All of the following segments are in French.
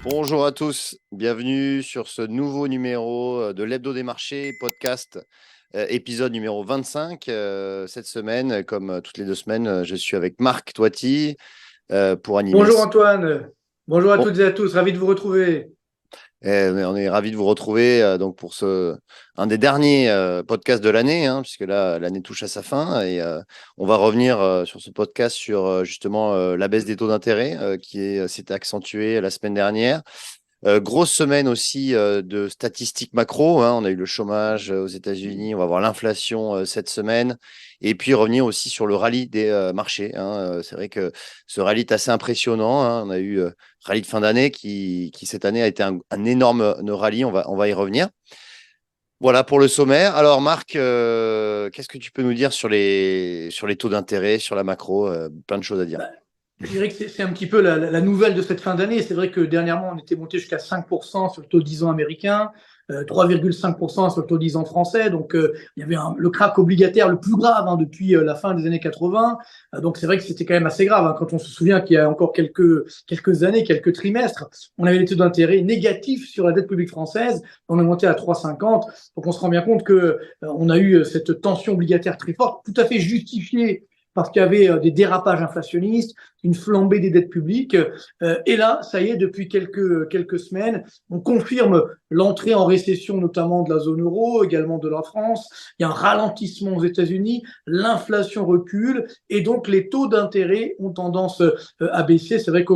Bonjour à tous, bienvenue sur ce nouveau numéro de l'Hebdo des marchés, podcast, épisode numéro 25. Cette semaine, comme toutes les 2 semaines, je suis avec Marc Toiti pour animer. Bonjour Antoine, bonjour à Bon, toutes et à tous, ravi de vous retrouver. on est ravis de vous retrouver donc pour un des derniers podcasts de l'année, hein, puisque là, l'année touche à sa fin. Et on va revenir sur ce podcast sur justement la baisse des taux d'intérêt s'est accentuée la semaine dernière. Grosse semaine aussi de statistiques macro, hein. On a eu le chômage aux États-Unis, on va voir l'inflation cette semaine. Et puis revenir aussi sur le rallye des marchés, hein. C'est vrai que ce rallye est assez impressionnant, hein. On a eu rallye de fin d'année qui cette année a été un énorme rallye. On va y revenir. Voilà pour le sommaire. Alors Marc, qu'est-ce que tu peux nous dire sur les taux d'intérêt, sur la macro? Plein de choses à dire. Bah, je dirais que c'est un petit peu la nouvelle de cette fin d'année. C'est vrai que dernièrement, on était monté jusqu'à 5% sur le taux de 10 ans américain, 3,5% sur le taux de 10 ans français. Donc, il y avait le crack obligataire le plus grave depuis la fin des années 80. Donc, c'est vrai que c'était quand même assez grave, hein, quand on se souvient qu'il y a encore quelques années, quelques trimestres, on avait les taux d'intérêt négatifs sur la dette publique française. On est monté à 3,50. Donc, on se rend bien compte que on a eu cette tension obligataire très forte, tout à fait justifiée parce qu'il y avait des dérapages inflationnistes, une flambée des dettes publiques. Et là, ça y est, depuis quelques semaines, on confirme l'entrée en récession, notamment de la zone euro, également de la France. Il y a un ralentissement aux États-Unis, l'inflation recule et donc les taux d'intérêt ont tendance à baisser. C'est vrai que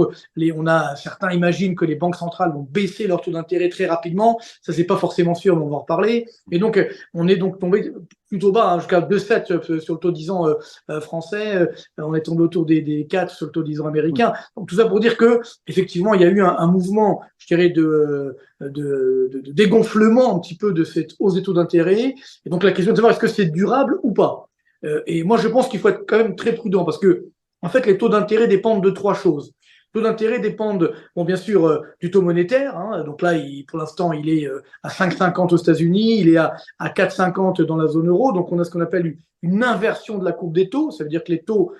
certains imaginent que les banques centrales vont baisser leurs taux d'intérêt très rapidement. Ça, c'est pas forcément sûr, mais on va en reparler. Et donc, on est donc tombé plutôt bas, hein, jusqu'à 2,7 sur le taux 10 ans français. On est tombé autour des 4 sur le taux 10 ans américain. Donc tout ça pour dire que effectivement il y a eu un mouvement, je dirais, de dégonflement un petit peu de cette hausse des taux d'intérêt. Et donc la question de savoir est-ce que c'est durable ou pas. Et moi je pense qu'il faut être quand même très prudent parce que en fait les taux d'intérêt dépendent de trois choses. Les taux d'intérêt dépendent, bon, bien sûr, du taux monétaire, hein. Donc là, pour l'instant, il est à 5,50 aux États-Unis, il est à 4,50 dans la zone euro. Donc on a ce qu'on appelle une inversion de la courbe des taux. Ça veut dire que les taux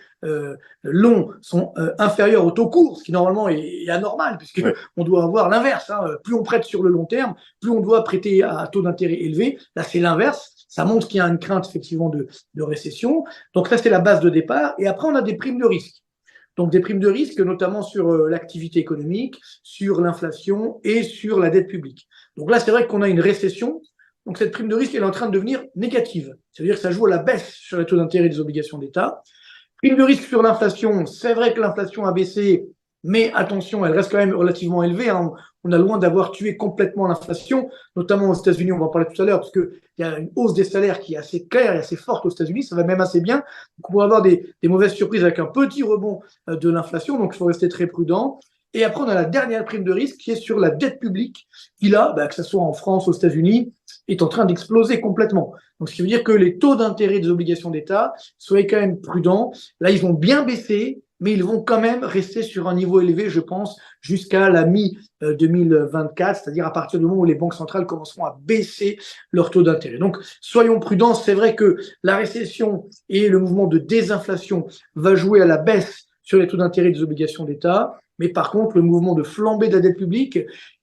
longs sont inférieurs aux taux courts, ce qui normalement est anormal, puisque Ouais. on doit avoir l'inverse, hein. Plus on prête sur le long terme, plus on doit prêter à taux d'intérêt élevé. Là, c'est l'inverse. Ça montre qu'il y a une crainte effectivement de récession. Donc ça, c'est la base de départ. Et après, on a des primes de risque. Donc des primes de risque, notamment sur l'activité économique, sur l'inflation et sur la dette publique. Donc là, c'est vrai qu'on a une récession. Donc cette prime de risque, elle est en train de devenir négative. C'est-à-dire que ça joue à la baisse sur les taux d'intérêt des obligations d'État. Prime de risque sur l'inflation, c'est vrai que l'inflation a baissé, mais attention, elle reste quand même relativement élevée, hein. On a loin d'avoir tué complètement l'inflation, notamment aux États-Unis, on va en parler tout à l'heure, parce qu'il y a une hausse des salaires qui est assez claire et assez forte aux États-Unis, ça va même assez bien. Donc on pourrait avoir des mauvaises surprises avec un petit rebond de l'inflation, donc il faut rester très prudent. Et après, on a la dernière prime de risque qui est sur la dette publique, qui là, que ce soit en France, aux États-Unis, est en train d'exploser complètement. Donc, ce qui veut dire que les taux d'intérêt des obligations d'État, soyez quand même prudents. Là, ils vont bien baisser, mais ils vont quand même rester sur un niveau élevé, je pense, jusqu'à la mi-2024, c'est-à-dire à partir du moment où les banques centrales commenceront à baisser leurs taux d'intérêt. Donc, soyons prudents. C'est vrai que la récession et le mouvement de désinflation va jouer à la baisse sur les taux d'intérêt des obligations d'État. Mais par contre, le mouvement de flambée de la dette publique,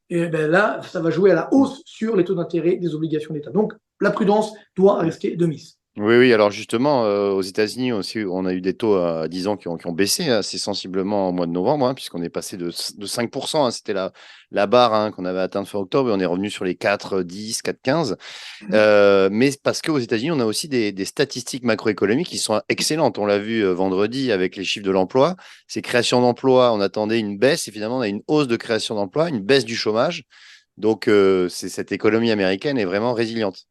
là, ça va jouer à la hausse sur les taux d'intérêt des obligations d'État. Donc, la prudence doit rester de mise. Oui, oui, alors justement, aux États-Unis aussi, on a eu des taux à 10 ans qui ont baissé assez sensiblement au mois de novembre, hein, puisqu'on est passé de 5%, hein. C'était la barre, hein, qu'on avait atteinte fin octobre, et on est revenu sur les 4,10, 4,15. Mais parce qu'aux États-Unis, on a aussi des statistiques macroéconomiques qui sont excellentes. On l'a vu vendredi avec les chiffres de l'emploi. Ces créations d'emplois, on attendait une baisse, et finalement, on a une hausse de création d'emplois, une baisse du chômage. Donc, cette économie américaine est vraiment résiliente.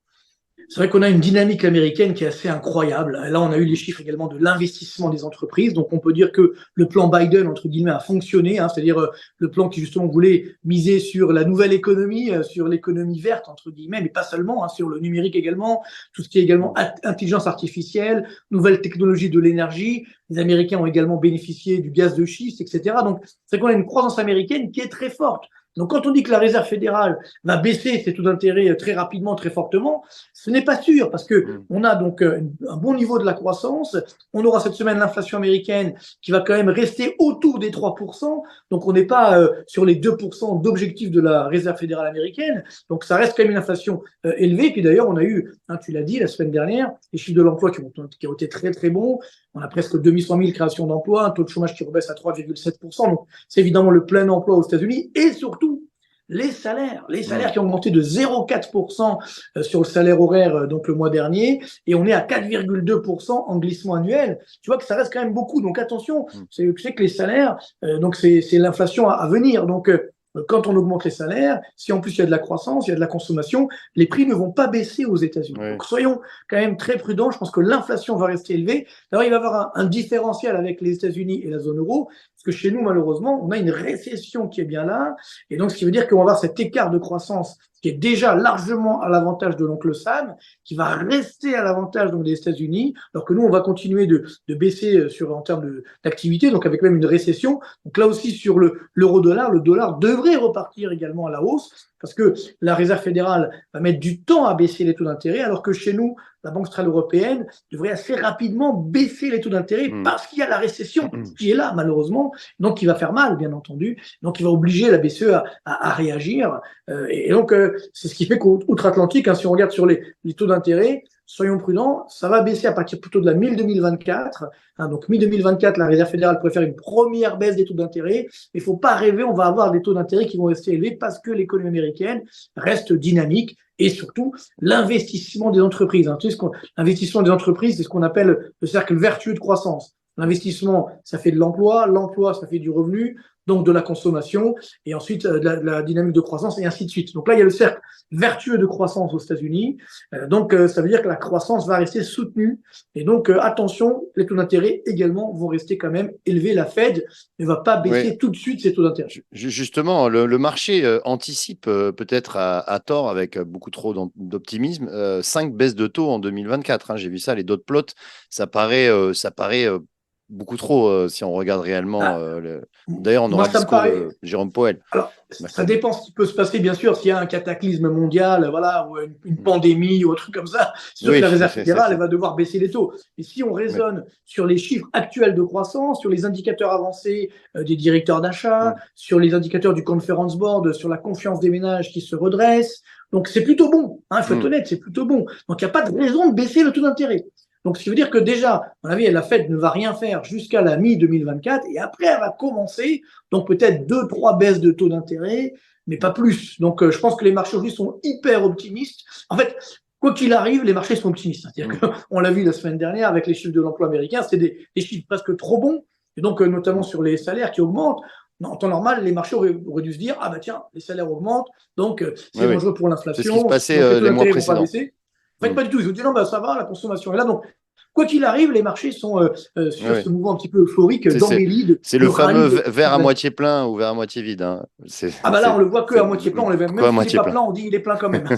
C'est vrai qu'on a une dynamique américaine qui est assez incroyable. Là, on a eu les chiffres également de l'investissement des entreprises. Donc, on peut dire que le plan Biden, entre guillemets, a fonctionné, hein, c'est-à-dire le plan qui, justement, voulait miser sur la nouvelle économie, sur l'économie verte, entre guillemets, mais pas seulement, hein, sur le numérique également, tout ce qui est également intelligence artificielle, nouvelles technologies de l'énergie. Les Américains ont également bénéficié du gaz de schiste, etc. Donc, c'est qu'on a une croissance américaine qui est très forte. Donc, quand on dit que la Réserve fédérale va baisser ses taux d'intérêt très rapidement, très fortement, ce n'est pas sûr parce que on a donc un bon niveau de la croissance. On aura cette semaine l'inflation américaine qui va quand même rester autour des 3%. Donc, on n'est pas sur les 2% d'objectif de la Réserve fédérale américaine. Donc, ça reste quand même une inflation élevée. Puis d'ailleurs, on a eu, tu l'as dit la semaine dernière, les chiffres de l'emploi qui ont été très, très bons. On a presque 2100 000 créations d'emplois, un taux de chômage qui rebaisse à 3,7%. Donc, c'est évidemment le plein emploi aux États-Unis et surtout les salaires qui ont augmenté de 0,4% sur le salaire horaire donc le mois dernier, et on est à 4,2% en glissement annuel. Tu vois que ça reste quand même beaucoup. Donc attention, c'est que les salaires, donc c'est l'inflation à venir. Donc quand on augmente les salaires, si en plus il y a de la croissance, il y a de la consommation, les prix ne vont pas baisser aux États-Unis. Oui. Donc soyons quand même très prudents. Je pense que l'inflation va rester élevée. D'ailleurs, il va y avoir un différentiel avec les États-Unis et la zone euro, parce que chez nous, malheureusement, on a une récession qui est bien là. Et donc, ce qui veut dire qu'on va avoir cet écart de croissance qui est déjà largement à l'avantage de l'oncle Sam, qui va rester à l'avantage donc des États-Unis, alors que nous, on va continuer de baisser en termes d'activité, donc avec même une récession. Donc là aussi, sur l'euro-dollar, le dollar devrait repartir également à la hausse, parce que la Réserve fédérale va mettre du temps à baisser les taux d'intérêt, alors que chez nous, la Banque centrale européenne devrait assez rapidement baisser les taux d'intérêt parce qu'il y a la récession qui est là, malheureusement, donc qui va faire mal, bien entendu, donc qui va obliger la BCE à réagir. Et donc, c'est ce qui fait qu'outre-Atlantique, si on regarde sur les taux d'intérêt, soyons prudents, ça va baisser à partir plutôt de la mi-2024. Donc, mi-2024, la Réserve fédérale pourrait faire une première baisse des taux d'intérêt. Il ne faut pas rêver, on va avoir des taux d'intérêt qui vont rester élevés parce que l'économie américaine reste dynamique. Et surtout, l'investissement des entreprises. Tu sais, l'investissement des entreprises, c'est ce qu'on appelle le cercle vertueux de croissance. L'investissement, ça fait de l'emploi. L'emploi, ça fait du revenu, donc de la consommation, et ensuite de la dynamique de croissance, et ainsi de suite. Donc là, il y a le cercle vertueux de croissance aux États-Unis. Donc, ça veut dire que la croissance va rester soutenue. Et donc, attention, les taux d'intérêt également vont rester quand même élevés. La Fed ne va pas baisser tout de suite ses taux d'intérêt. Justement, le marché anticipe peut-être à tort, avec beaucoup trop d'optimisme, 5 baisses de taux en 2024. J'ai vu ça, les dot plots, ça paraît beaucoup trop si on regarde réellement. D'ailleurs, on aura le discours de Jérôme Powell. Alors, ça dépend ce qui peut se passer, bien sûr. S'il y a un cataclysme mondial, voilà, ou une pandémie ou un truc comme ça, c'est sûr que la Réserve fédérale elle va devoir baisser les taux. Et si on raisonne sur les chiffres actuels de croissance, sur les indicateurs avancés des directeurs d'achat, sur les indicateurs du Conference Board, sur la confiance des ménages qui se redresse, donc c'est plutôt bon. Il faut être honnête, c'est plutôt bon. Donc il n'y a pas de raison de baisser le taux d'intérêt. Donc, ce qui veut dire que déjà, à mon avis, la Fed ne va rien faire jusqu'à la mi-2024 et après, elle va commencer, donc peut-être 2-3 baisses de taux d'intérêt, mais pas plus. Donc, je pense que les marchés aujourd'hui sont hyper optimistes. En fait, quoi qu'il arrive, les marchés sont optimistes. C'est-à-dire qu'on l'a vu la semaine dernière avec les chiffres de l'emploi américain, c'était des chiffres presque trop bons, et donc notamment sur les salaires qui augmentent. En temps normal, les marchés auraient dû se dire, ah bah tiens, les salaires augmentent, donc c'est dangereux pour l'inflation. C'est ce qui se passait les mois précédents. En fait, pas du tout. Ils ont dit non, bah, ça va, la consommation est là. Donc, quoi qu'il arrive, les marchés sont sur ce mouvement un petit peu euphorique d'embellie. C'est le fameux verre à moitié plein ou verre à moitié vide. Là, on le voit que à moitié plein. On le voit même s'il n'est pas plein, on dit il est plein quand même.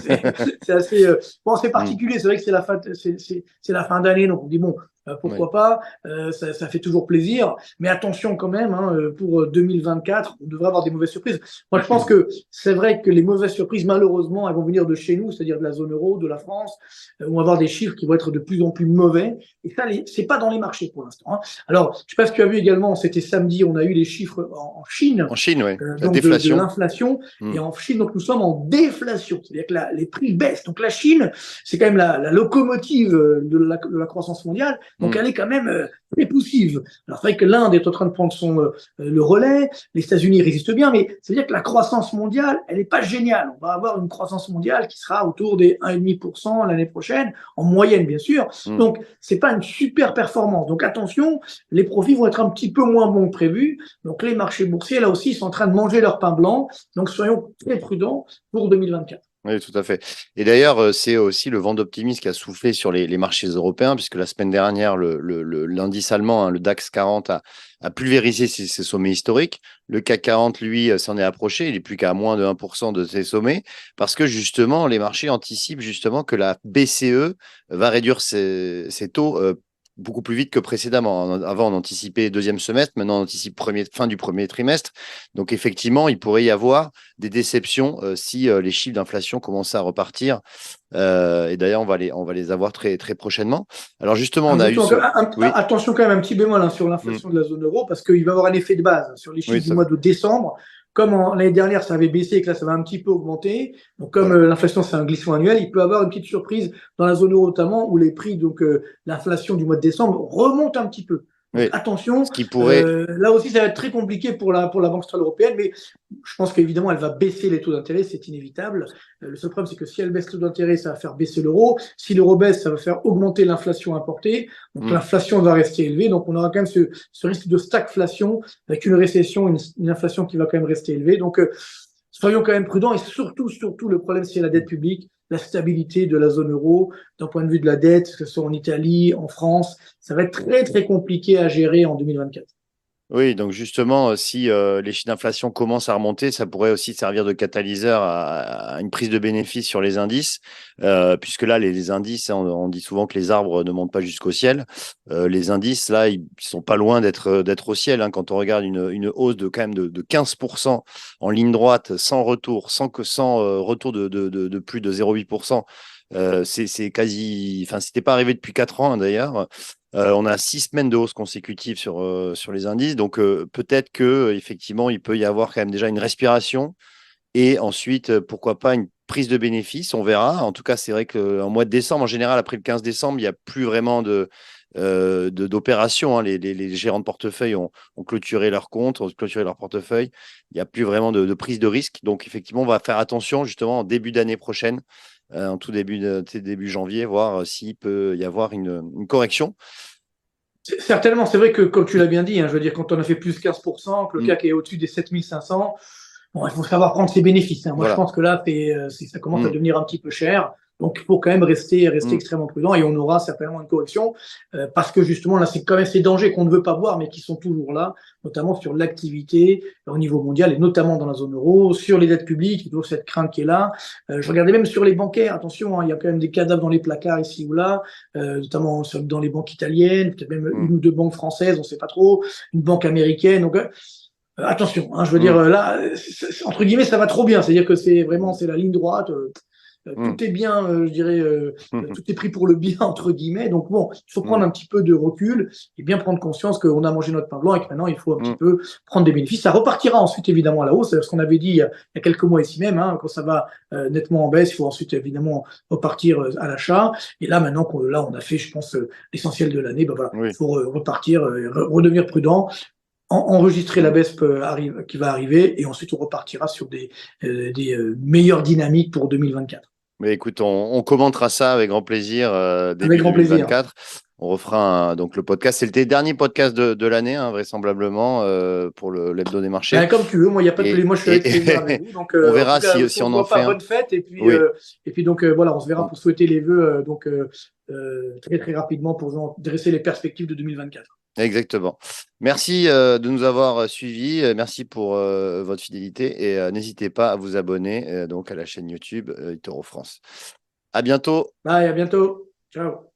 C'est assez c'est particulier. C'est vrai que c'est la fin d'année, donc on dit bon. Pourquoi pas, ça fait toujours plaisir, mais attention quand même, pour 2024, on devrait avoir des mauvaises surprises. Moi, je pense que c'est vrai que les mauvaises surprises, malheureusement, elles vont venir de chez nous, c'est-à-dire de la zone euro, de la France, on va avoir des chiffres qui vont être de plus en plus mauvais, et ça, c'est pas dans les marchés pour l'instant. Alors, je sais pas si tu as vu également, c'était samedi, on a eu les chiffres en Chine. En Chine, oui. Donc de l'inflation, et en Chine, donc nous sommes en déflation, c'est-à-dire que les prix baissent. Donc la Chine, c'est quand même la locomotive de la croissance mondiale. Donc, elle est quand même très poussive. Alors, c'est vrai que l'Inde est en train de prendre le relais, les États-Unis résistent bien, mais ça veut dire que la croissance mondiale, elle n'est pas géniale. On va avoir une croissance mondiale qui sera autour des 1,5% l'année prochaine, en moyenne, bien sûr. Donc, c'est pas une super performance. Donc, attention, les profits vont être un petit peu moins bons que prévu. Donc, les marchés boursiers, là aussi, sont en train de manger leur pain blanc. Donc, soyons très prudents pour 2024. Oui, tout à fait. Et d'ailleurs, c'est aussi le vent d'optimisme qui a soufflé sur les marchés européens, puisque la semaine dernière, l'indice allemand, le DAX 40, a pulvérisé ses sommets historiques. Le CAC 40, lui, s'en est approché. Il n'est plus qu'à moins de 1% de ses sommets, parce que justement, les marchés anticipent justement que la BCE va réduire ses taux beaucoup plus vite que précédemment. Avant, on anticipait deuxième semestre, maintenant on anticipe fin du premier trimestre. Donc effectivement, il pourrait y avoir des déceptions si les chiffres d'inflation commencent à repartir. Et d'ailleurs, on va les avoir très, très prochainement. Alors justement, on Alors a eu justement, ce... Oui, attention quand même, un petit bémol sur mm, l'inflation de la zone euro, parce qu'il va y avoir un effet de base sur les oui, chiffres du mois de décembre. Comme l'année dernière, ça avait baissé et que là, ça va un petit peu augmenter. Donc, comme voilà. l'inflation, c'est un glissement annuel, il peut y avoir une petite surprise dans la zone euro notamment, où les prix, donc l'inflation du mois de décembre, remonte un petit peu. Donc, Oui. attention, Ce qui pourrait... là aussi, ça va être très compliqué pour la Banque centrale européenne, mais je pense qu'évidemment, elle va baisser les taux d'intérêt, c'est inévitable. Le seul problème, c'est que si elle baisse les taux d'intérêt, ça va faire baisser l'euro. Si l'euro baisse, ça va faire augmenter l'inflation importée. Donc Mm. l'inflation va rester élevée. Donc on aura quand même ce risque de stagflation avec une récession, une inflation qui va quand même rester élevée. Donc soyons quand même prudents. Et surtout, le problème, c'est la dette publique, la stabilité de la zone euro d'un point de vue de la dette, que ce soit en Italie, en France. Ça va être très, très compliqué à gérer en 2024. Oui, donc justement, si les chiffres d'inflation commencent à remonter, ça pourrait aussi servir de catalyseur à une prise de bénéfice sur les indices, puisque là, les indices, hein, on dit souvent que les arbres ne montent pas jusqu'au ciel. Les indices, là, ils sont pas loin d'être au ciel, hein. Quand on regarde une hausse de quand même de 15% en ligne droite, sans retour, sans retour de plus de 0,8%, c'est quasi, enfin, c'était pas arrivé depuis 4 ans, hein, d'ailleurs. On a 6 semaines de hausse consécutive sur les indices. Donc, peut-être que effectivement, il peut y avoir quand même déjà une respiration et ensuite, pourquoi pas une prise de bénéfice. On verra. En tout cas, c'est vrai qu'en mois de décembre, en général, après le 15 décembre, il n'y a plus vraiment d'opérations, hein. Les gérants de portefeuille ont clôturé leurs comptes, ont clôturé leur portefeuille. Il n'y a plus vraiment de prise de risque. Donc, effectivement, on va faire attention justement en début d'année prochaine, en tout début janvier, voir s'il peut y avoir une correction. Certainement, c'est vrai que, comme tu l'as bien dit, hein, je veux dire, quand on a fait plus 15%, que le Mm. CAC est au-dessus des 7500, bon, il faut savoir prendre ses bénéfices, hein. Moi, je Voilà. pense que là, ça commence à Mm. devenir un petit peu cher. Donc, il faut quand même rester Mm. extrêmement prudent et on aura certainement une correction parce que justement, là, c'est quand même ces dangers qu'on ne veut pas voir, mais qui sont toujours là, notamment sur l'activité au niveau mondial et notamment dans la zone euro, sur les dettes publiques, il y a toujours cette crainte qui est là. Je regardais même sur les bancaires, attention, hein, il y a quand même des cadavres dans les placards ici ou là, notamment dans les banques italiennes, peut-être même Mm. une ou deux banques françaises, on ne sait pas trop, une banque américaine. Donc, attention, hein, je veux dire, Mm. là, entre guillemets, ça va trop bien. C'est-à-dire que c'est la ligne droite. Mm. Tout est bien, je dirais, Mm. tout est pris pour le bien, entre guillemets. Donc bon, il faut Mm. prendre un petit peu de recul et bien prendre conscience qu'on a mangé notre pain blanc et que maintenant, il faut un petit Mm. peu prendre des bénéfices. Ça repartira ensuite, évidemment, à la hausse. C'est ce qu'on avait dit il y a quelques mois ici même, hein, quand ça va nettement en baisse, il faut ensuite, évidemment, repartir à l'achat. Et là, maintenant on a fait, je pense, l'essentiel de l'année, ben voilà, il Oui. faut repartir, redevenir prudent, enregistrer la Mm. baisse qui va arriver et ensuite on repartira sur des meilleures dynamiques pour 2024. Mais écoute, on commentera ça avec grand plaisir Avec début grand plaisir. 2024. On refera donc le podcast. C'est le dernier podcast de l'année, hein, vraisemblablement, pour l'hebdo des marchés. Ben, comme tu veux, moi, il y a pas de Et, moi je suis avec et plaisir avec vous. Donc, on en tout verra cas, si si on on se en voit fait pas, un. bonne fête. Oui. Et puis donc, voilà, on se verra On- pour souhaiter les vœux très, très rapidement pour dresser les perspectives de 2024. Exactement. Merci de nous avoir suivis. Merci pour votre fidélité et n'hésitez pas à vous abonner donc à la chaîne YouTube eToro France. À bientôt. Bye, à bientôt. Ciao.